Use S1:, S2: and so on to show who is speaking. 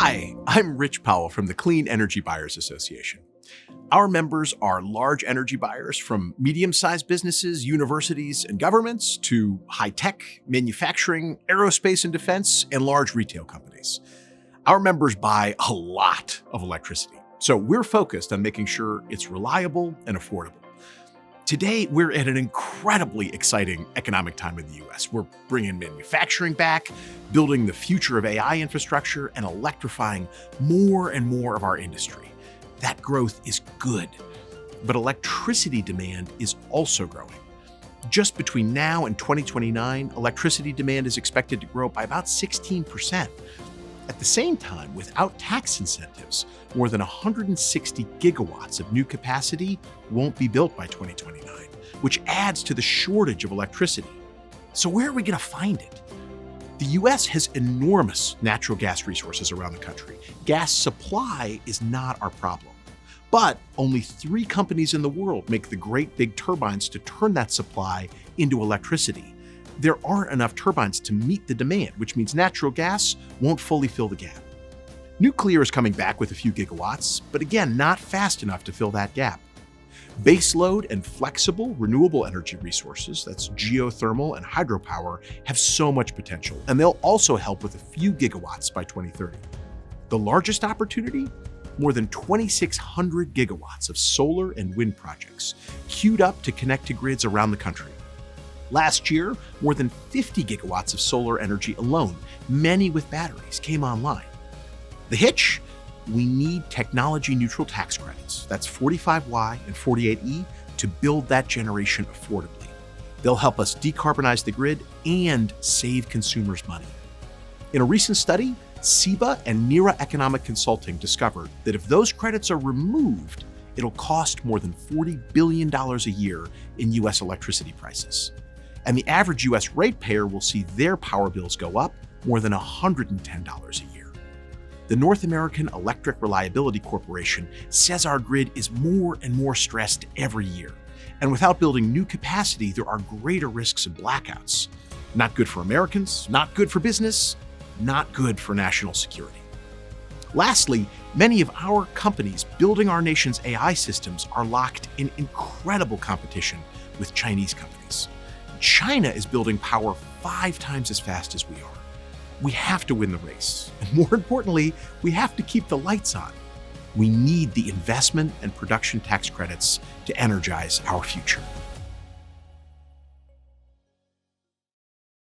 S1: Hi, I'm Rich Powell from the Clean Energy Buyers Association. Our members are large energy buyers from medium-sized businesses, universities, and governments to high-tech, manufacturing, aerospace and defense, and large retail companies. Our members buy a lot of electricity, so we're focused on making sure it's reliable and affordable. Today, we're at an incredibly exciting economic time in the US. We're bringing manufacturing back, building the future of AI infrastructure, and electrifying more and more of our industry. That growth is good, but electricity demand is also growing. Just between now and 2029, electricity demand is expected to grow by about 16%. At the same time, without tax incentives, more than 160 gigawatts of new capacity won't be built by 2029, which adds to the shortage of electricity. So where are we going to find it? The US has enormous natural gas resources around the country. Gas supply is not our problem. But only 3 companies in the world make the great big turbines to turn that supply into electricity. There aren't enough turbines to meet the demand, which means natural gas won't fully fill the gap. Nuclear is coming back with a few gigawatts, but again, not fast enough to fill that gap. Baseload and flexible renewable energy resources, that's geothermal and hydropower, have so much potential, and they'll also help with a few gigawatts by 2030. The largest opportunity? More than 2,600 gigawatts of solar and wind projects queued up to connect to grids around the country. Last year, more than 50 gigawatts of solar energy alone, many with batteries, came online. The hitch? We need technology-neutral tax credits, that's 45Y and 48E, to build that generation affordably. They'll help us decarbonize the grid and save consumers money. In a recent study, SEBA and NERA Economic Consulting discovered that if those credits are removed, it'll cost more than $40 billion a year in US electricity prices. And the average US ratepayer will see their power bills go up more than $110 a year. The North American Electric Reliability Corporation says our grid is more and more stressed every year. And without building new capacity, there are greater risks of blackouts. Not good for Americans, not good for business, not good for national security. Lastly, many of our companies building our nation's AI systems are locked in incredible competition with Chinese companies. China is building power 5 times as fast as we are. We have to win the race. And more importantly, we have to keep the lights on. We need the investment and production tax credits to energize our future.